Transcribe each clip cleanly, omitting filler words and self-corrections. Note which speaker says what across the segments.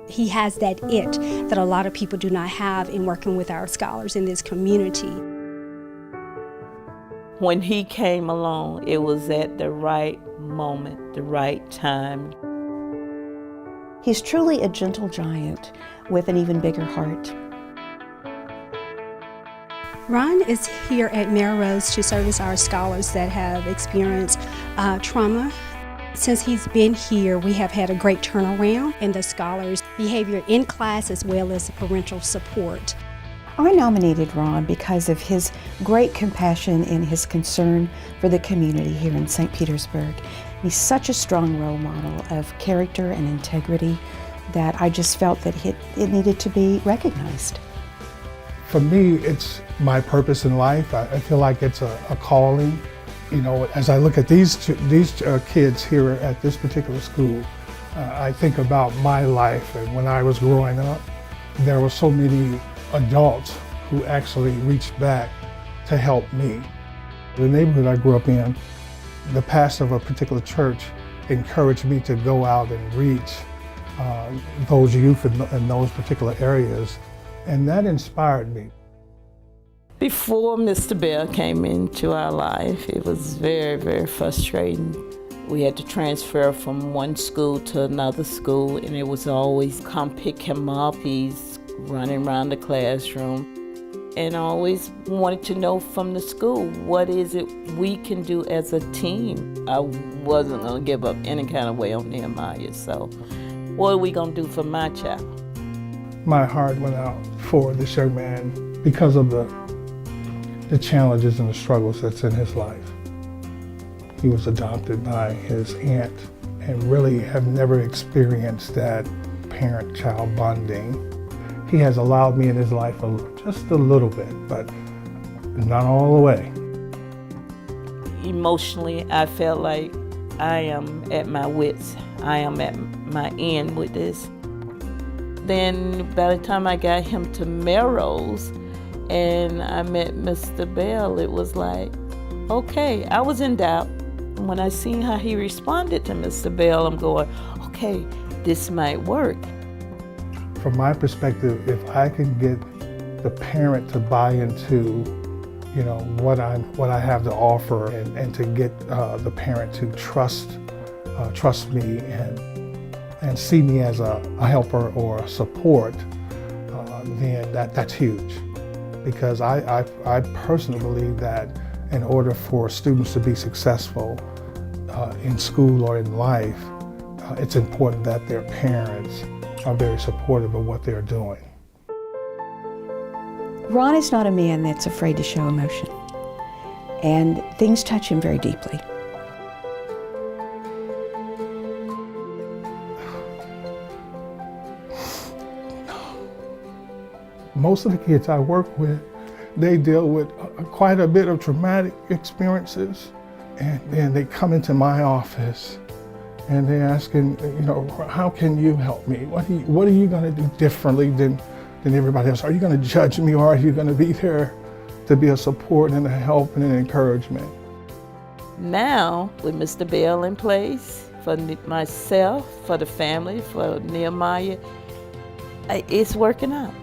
Speaker 1: He has that it that a lot of people do not have in working with our scholars in this community.
Speaker 2: When he came along, it was at the right moment, the right time.
Speaker 3: He's truly a gentle giant with an even bigger heart.
Speaker 1: Ron is here at Melrose to service our scholars that have experienced trauma. Since he's been here, we have had a great turnaround in the scholars' behavior in class as well as parental support.
Speaker 3: I nominated Ron because of his great compassion and his concern for the community here in St. Petersburg. He's such a strong role model of character and integrity that I just felt that it needed to be recognized.
Speaker 4: For me, it's my purpose in life. I feel like it's a calling. You know, as I look at these kids here at this particular school, I think about my life and when I was growing up. There were so many adults who actually reached back to help me. The neighborhood I grew up in, the pastor of a particular church encouraged me to go out and reach those youth in those particular areas, and that inspired me.
Speaker 2: Before Mr. Bell came into our life, it was very, very frustrating. We had to transfer from one school to another school, and it was always come pick him up. He's running around the classroom. And I always wanted to know from the school, what is it we can do as a team? I wasn't going to give up any kind of way on Nehemiah, so what are we going to do for my child?
Speaker 4: My heart went out for this young man because of the challenges and the struggles that's in his life. He was adopted by his aunt and really have never experienced that parent-child bonding. He has allowed me in his life just a little bit, but not all the way.
Speaker 2: Emotionally, I felt like I am at my wits. I am at my end with this. Then by the time I got him to Melrose and I met Mr. Bell, it was like, okay, I was in doubt. When I seen how he responded to Mr. Bell, I'm going, okay, this might work.
Speaker 4: From my perspective, if I can get the parent to buy into, you know, what I have to offer, and to get the parent to trust me and see me as a helper or a support, then that's huge. Because I personally believe that in order for students to be successful in school or in life, it's important that their parents are very supportive of what they're doing.
Speaker 3: Ron is not a man that's afraid to show emotion, and things touch him very deeply.
Speaker 4: Most of the kids I work with, they deal with quite a bit of traumatic experiences, and then they come into my office and they're asking, you know, how can you help me? What are you going to do differently than everybody else? Are you going to judge me, or are you going to be there to be a support and a help and an encouragement?
Speaker 2: Now, with Mr. Bell in place, for myself, for the family, for Nehemiah, it's working out.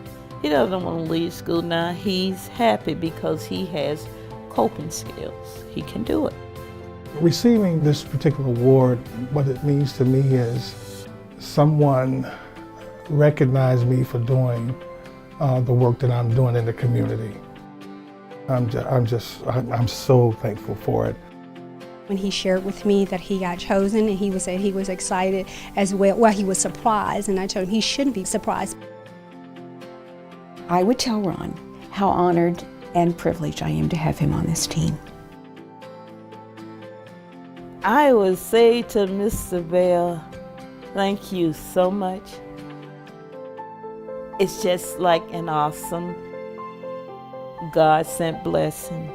Speaker 2: He doesn't want to leave school now. He's happy because he has coping skills. He can do it.
Speaker 4: Receiving this particular award, what it means to me is someone recognized me for doing the work that I'm doing in the community. I'm so thankful for it.
Speaker 1: When he shared with me that he got chosen, and he was excited as well. Well, he was surprised, and I told him he shouldn't be surprised.
Speaker 3: I would tell Ron how honored and privileged I am to have him on this team.
Speaker 2: I would say to Mr. Bell, thank you so much. It's just like an awesome God-sent blessing.